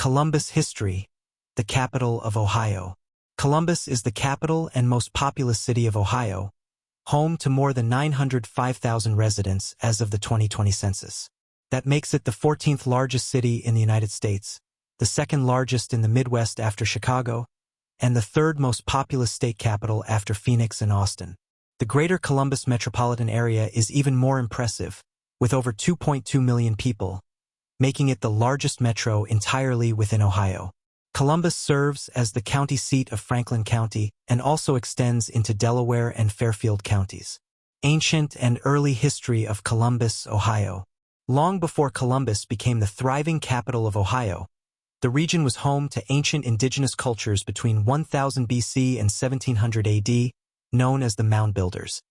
Columbus history, the capital of Ohio. Columbus is the capital and most populous city of Ohio, home to more than 905,000 residents as of the 2020 census. That makes it the 14th largest city in the United States, the second largest in the Midwest after Chicago, and the third most populous state capital after Phoenix and Austin. The greater Columbus metropolitan area is even more impressive, with over 2.2 million people, making it the largest metro entirely within Ohio. Columbus serves as the county seat of Franklin County and also extends into Delaware and Fairfield counties. Ancient and early history of Columbus, Ohio. Long before Columbus became the thriving capital of Ohio, the region was home to ancient indigenous cultures between 1000 BC and 1700 AD, known as the Mound Builders.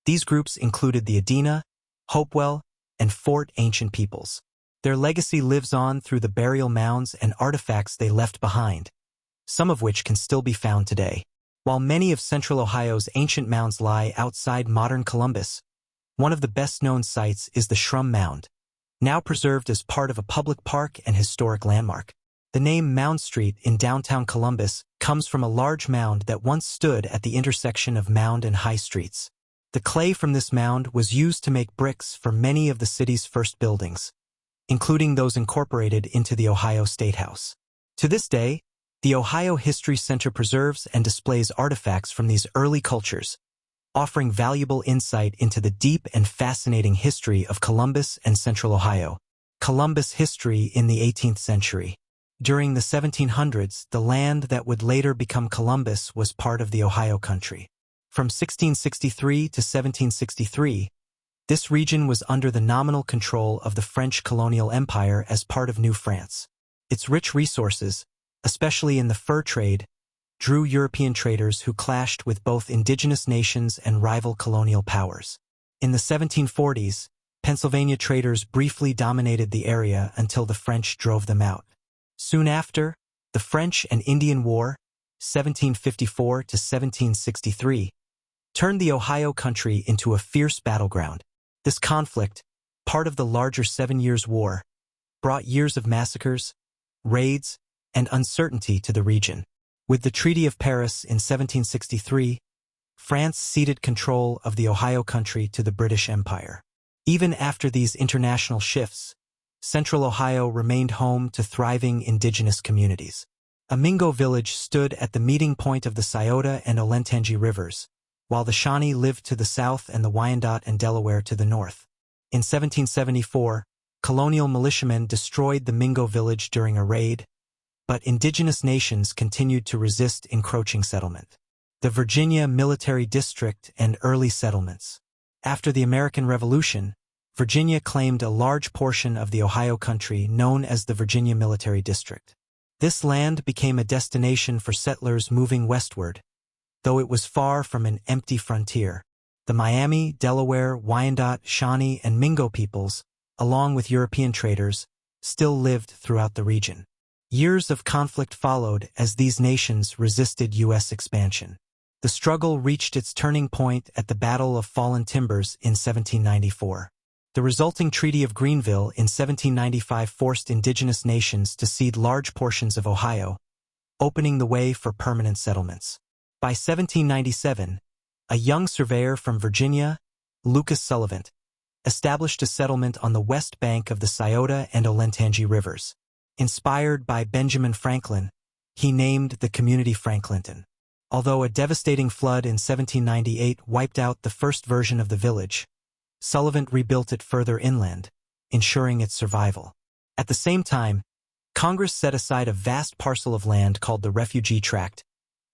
These groups included the Adena, Hopewell, and Fort Ancient peoples. Their legacy lives on through the burial mounds and artifacts they left behind, some of which can still be found today. While many of Central Ohio's ancient mounds lie outside modern Columbus, one of the best-known sites is the Shrum Mound, now preserved as part of a public park and historic landmark. The name Mound Street in downtown Columbus comes from a large mound that once stood at the intersection of Mound and High Streets. The clay from this mound was used to make bricks for many of the city's first buildings, including those incorporated into the Ohio State House. To this day, the Ohio History Center preserves and displays artifacts from these early cultures, offering valuable insight into the deep and fascinating history of Columbus and Central Ohio. Columbus history in the 18th century. During the 1700s, the land that would later become Columbus was part of the Ohio Country. From 1663 to 1763, this region was under the nominal control of the French colonial empire as part of New France. Its rich resources, especially in the fur trade, drew European traders who clashed with both indigenous nations and rival colonial powers. In the 1740s, Pennsylvania traders briefly dominated the area until the French drove them out. Soon after, the French and Indian War, 1754 to 1763, turned the Ohio Country into a fierce battleground. This conflict, part of the larger 7 Years' War, brought years of massacres, raids, and uncertainty to the region. With the Treaty of Paris in 1763, France ceded control of the Ohio Country to the British Empire. Even after these international shifts, Central Ohio remained home to thriving indigenous communities. A Mingo village stood at the meeting point of the Scioto and Olentangy rivers, while the Shawnee lived to the south and the Wyandot and Delaware to the north. In 1774, colonial militiamen destroyed the Mingo village during a raid, but indigenous nations continued to resist encroaching settlement. The Virginia Military District and early settlements. After the American Revolution, Virginia claimed a large portion of the Ohio Country known as the Virginia Military District. This land became a destination for settlers moving westward, though it was far from an empty frontier. The Miami, Delaware, Wyandot, Shawnee, and Mingo peoples, along with European traders, still lived throughout the region. Years of conflict followed as these nations resisted U.S. expansion. The struggle reached its turning point at the Battle of Fallen Timbers in 1794. The resulting Treaty of Greenville in 1795 forced indigenous nations to cede large portions of Ohio, opening the way for permanent settlements. By 1797, a young surveyor from Virginia, Lucas Sullivan, established a settlement on the west bank of the Scioto and Olentangy rivers. Inspired by Benjamin Franklin, he named the community Franklinton. Although a devastating flood in 1798 wiped out the first version of the village, Sullivan rebuilt it further inland, ensuring its survival. At the same time, Congress set aside a vast parcel of land called the Refugee Tract,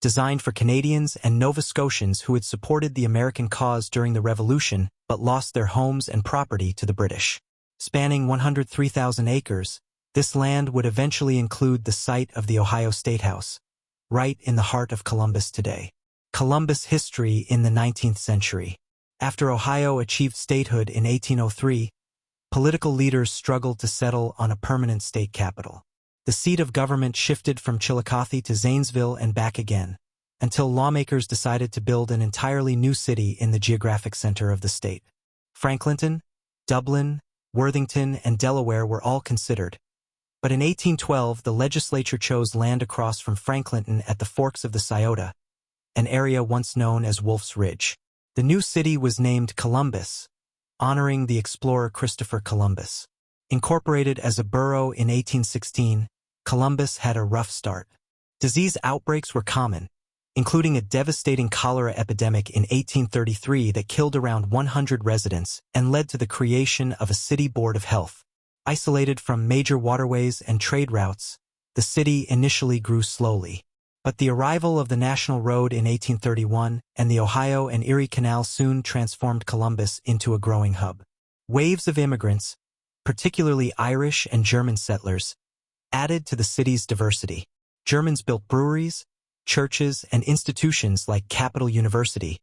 designed for Canadians and Nova Scotians who had supported the American cause during the Revolution but lost their homes and property to the British. Spanning 103,000 acres, this land would eventually include the site of the Ohio State House, right in the heart of Columbus today. Columbus history in the 19th century. After Ohio achieved statehood in 1803, political leaders struggled to settle on a permanent state capital. The seat of government shifted from Chillicothe to Zanesville and back again, until lawmakers decided to build an entirely new city in the geographic center of the state. Franklinton, Dublin, Worthington, and Delaware were all considered, But in 1812, the legislature chose land across from Franklinton at the forks of the Scioto, an area once known as Wolf's Ridge. The new city was named Columbus, honoring the explorer Christopher Columbus. Incorporated as a borough in 1816, Columbus had a rough start. Disease outbreaks were common, including a devastating cholera epidemic in 1833 that killed around 100 residents and led to the creation of a city board of health. Isolated from major waterways and trade routes, the city initially grew slowly. But the arrival of the National Road in 1831 and the Ohio and Erie Canal soon transformed Columbus into a growing hub. Waves of immigrants, particularly Irish and German settlers, added to the city's diversity. Germans built breweries, churches, and institutions like Capital University,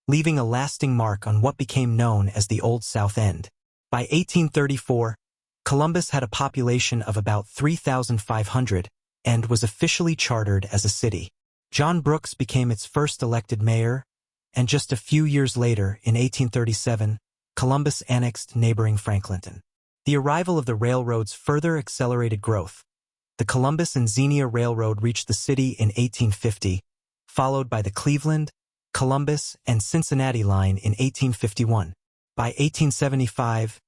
leaving a lasting mark on what became known as the Old South End. By 1834, Columbus had a population of about 3,500 and was officially chartered as a city. John Brooks became its first elected mayor, and just a few years later, in 1837, Columbus annexed neighboring Franklinton. The arrival of the railroads further accelerated growth. The Columbus and Xenia Railroad reached the city in 1850, followed by the Cleveland, Columbus, and Cincinnati line in 1851. By 1875,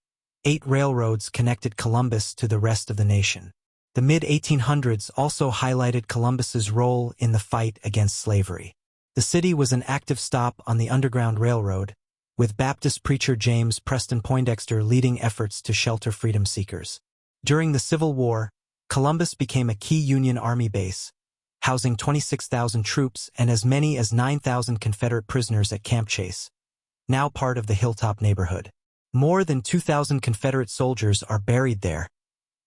8 railroads connected Columbus to the rest of the nation. The mid-1800s also highlighted Columbus's role in the fight against slavery. The city was an active stop on the Underground Railroad, with Baptist preacher James Preston Poindexter leading efforts to shelter freedom seekers. During the Civil War, Columbus became a key Union Army base, housing 26,000 troops and as many as 9,000 Confederate prisoners at Camp Chase, now part of the Hilltop neighborhood. More than 2,000 Confederate soldiers are buried there,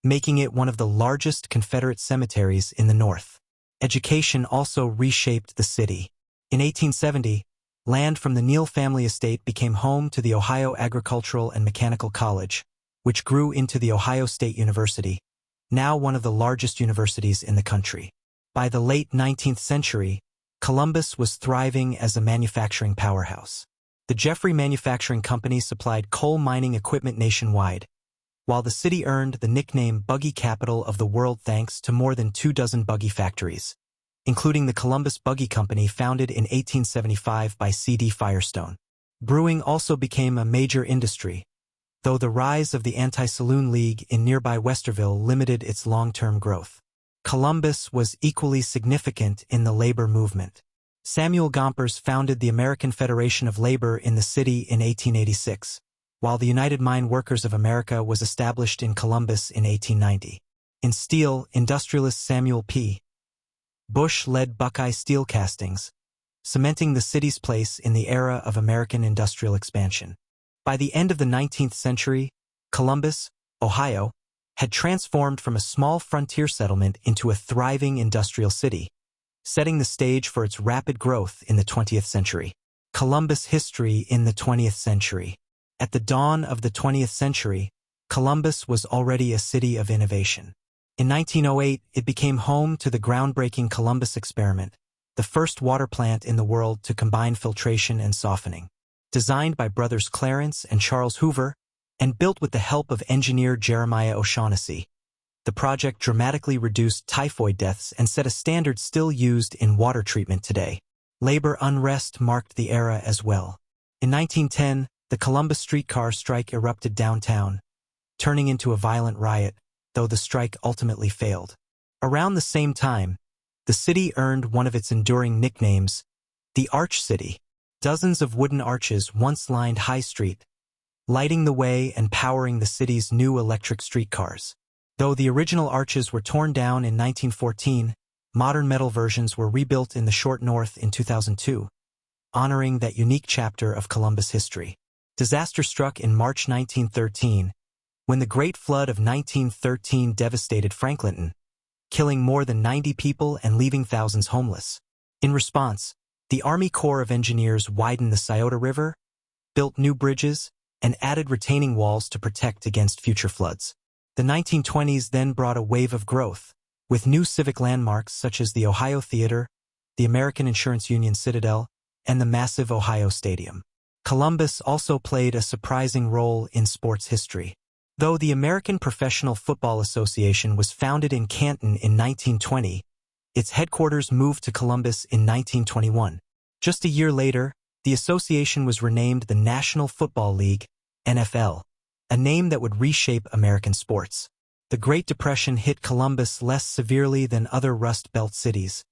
making it one of the largest Confederate cemeteries in the North. Education also reshaped the city. In 1870, land from the Neal family estate became home to the Ohio Agricultural and Mechanical College, which grew into the Ohio State University, now one of the largest universities in the country. By the late 19th century, Columbus was thriving as a manufacturing powerhouse. The Jeffrey Manufacturing Company supplied coal mining equipment nationwide, while the city earned the nickname Buggy Capital of the World thanks to more than 24 buggy factories, including the Columbus Buggy Company founded in 1875 by C.D. Firestone. Brewing also became a major industry, though the rise of the Anti-Saloon League in nearby Westerville limited its long-term growth. Columbus was equally significant in the labor movement. Samuel Gompers founded the American Federation of Labor in the city in 1886, while the United Mine Workers of America was established in Columbus in 1890. In steel, industrialist Samuel P. Bush led Buckeye Steel Castings, cementing the city's place in the era of American industrial expansion. By the end of the 19th century, Columbus, Ohio, had transformed from a small frontier settlement into a thriving industrial city, setting the stage for its rapid growth in the 20th century. Columbus history in the 20th century. At the dawn of the 20th century, Columbus was already a city of innovation. In 1908, it became home to the groundbreaking Columbus experiment, the first water plant in the world to combine filtration and softening. Designed by brothers Clarence and Charles Hoover, and built with the help of engineer Jeremiah O'Shaughnessy, the project dramatically reduced typhoid deaths and set a standard still used in water treatment today. Labor unrest marked the era as well. In 1910, the Columbus streetcar strike erupted downtown, turning into a violent riot, though the strike ultimately failed. Around the same time, the city earned one of its enduring nicknames, the Arch City. Dozens of wooden arches once lined High Street, lighting the way and powering the city's new electric streetcars. Though the original arches were torn down in 1914, modern metal versions were rebuilt in the short north in 2002, honoring that unique chapter of Columbus history. Disaster struck in March 1913, when the Great Flood of 1913 devastated Franklinton, killing more than 90 people and leaving thousands homeless. In response, the Army Corps of Engineers widened the Scioto River, built new bridges, and added retaining walls to protect against future floods. The 1920s then brought a wave of growth, with new civic landmarks such as the Ohio Theater, the American Insurance Union Citadel, and the massive Ohio Stadium. Columbus also played a surprising role in sports history. Though the American Professional Football Association was founded in Canton in 1920, its headquarters moved to Columbus in 1921. Just a year later, the association was renamed the National Football League, NFL, a name that would reshape American sports. The Great Depression hit Columbus less severely than other Rust Belt cities,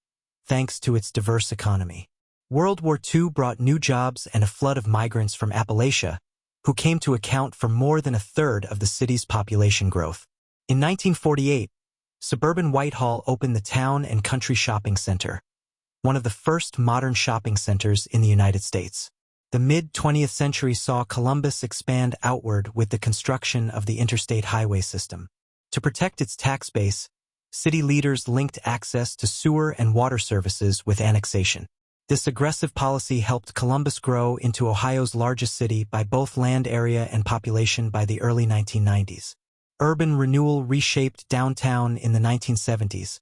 thanks to its diverse economy. World War II brought new jobs and a flood of migrants from Appalachia, who came to account for more than a third of the city's population growth. In 1948, suburban Whitehall opened the Town and Country Shopping Center, one of the first modern shopping centers in the United States. The mid-20th century saw Columbus expand outward with the construction of the interstate highway system. To protect its tax base, city leaders linked access to sewer and water services with annexation. This aggressive policy helped Columbus grow into Ohio's largest city by both land area and population by the early 1990s. Urban renewal reshaped downtown in the 1970s,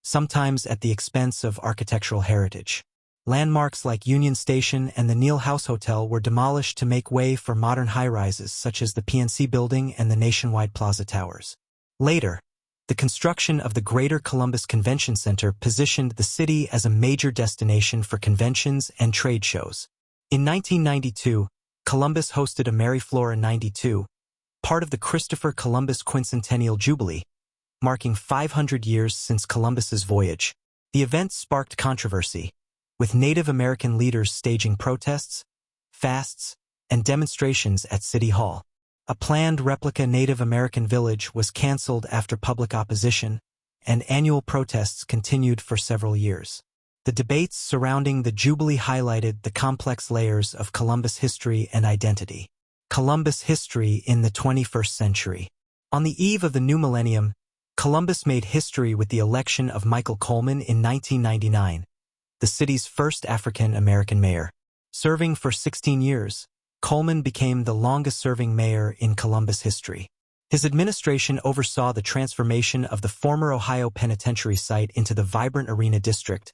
sometimes at the expense of architectural heritage. Landmarks like Union Station and the Neal House Hotel were demolished to make way for modern high-rises such as the PNC Building and the Nationwide Plaza Towers. Later, the construction of the Greater Columbus Convention Center positioned the city as a major destination for conventions and trade shows. In 1992, Columbus hosted a Mary Flora 92, part of the Christopher Columbus Quincentennial Jubilee, marking 500 years since Columbus's voyage. The event sparked controversy, with Native American leaders staging protests, fasts, and demonstrations at City Hall. A planned replica Native American village was canceled after public opposition, and annual protests continued for several years. The debates surrounding the Jubilee highlighted the complex layers of Columbus history and identity. Columbus history in the 21st century. On the eve of the new millennium, Columbus made history with the election of Michael Coleman in 1999, the city's first African-American mayor. Serving for 16 years, Coleman became the longest-serving mayor in Columbus history. His administration oversaw the transformation of the former Ohio Penitentiary site into the vibrant Arena District,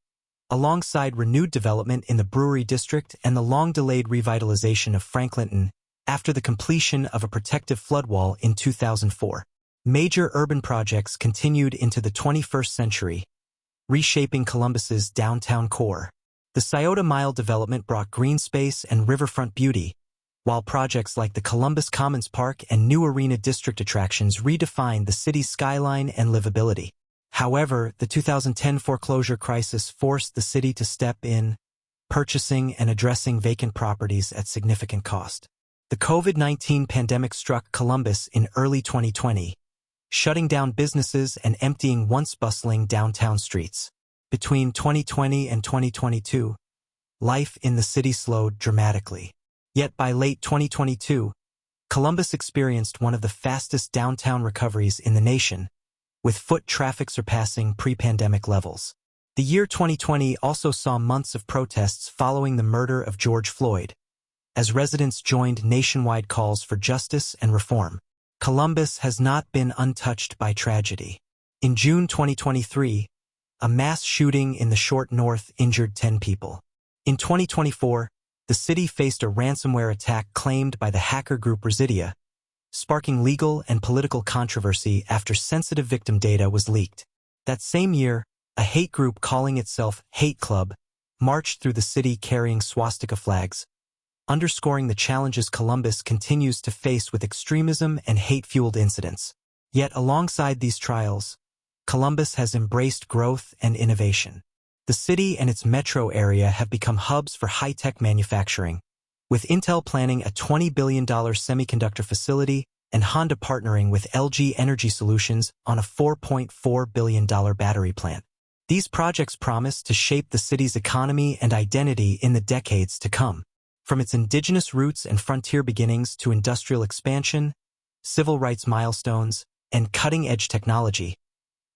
alongside renewed development in the Brewery District and the long-delayed revitalization of Franklinton after the completion of a protective flood wall in 2004. Major urban projects continued into the 21st century, reshaping Columbus's downtown core. The Scioto Mile development brought green space and riverfront beauty, while projects like the Columbus Commons Park and new Arena District attractions redefined the city's skyline and livability. However, the 2010 foreclosure crisis forced the city to step in, purchasing and addressing vacant properties at significant cost. The COVID-19 pandemic struck Columbus in early 2020, shutting down businesses and emptying once bustling downtown streets. Between 2020 and 2022, life in the city slowed dramatically. Yet by late 2022, Columbus experienced one of the fastest downtown recoveries in the nation, with foot traffic surpassing pre-pandemic levels. The year 2020 also saw months of protests following the murder of George Floyd, as residents joined nationwide calls for justice and reform. Columbus has not been untouched by tragedy. In June 2023, a mass shooting in the Short North injured 10 people. In 2024, the city faced a ransomware attack claimed by the hacker group Residia, sparking legal and political controversy after sensitive victim data was leaked. That same year, a hate group calling itself Hate Club marched through the city carrying swastika flags, underscoring the challenges Columbus continues to face with extremism and hate-fueled incidents. Yet alongside these trials, Columbus has embraced growth and innovation. The city and its metro area have become hubs for high-tech manufacturing, with Intel planning a $20 billion semiconductor facility and Honda partnering with LG Energy Solutions on a $4.4 billion battery plant. These projects promise to shape the city's economy and identity in the decades to come. From its indigenous roots and frontier beginnings to industrial expansion, civil rights milestones, and cutting-edge technology,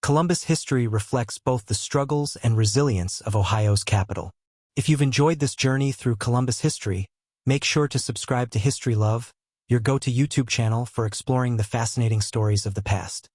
Columbus history reflects both the struggles and resilience of Ohio's capital. If you've enjoyed this journey through Columbus history, make sure to subscribe to History Love, your go-to YouTube channel for exploring the fascinating stories of the past.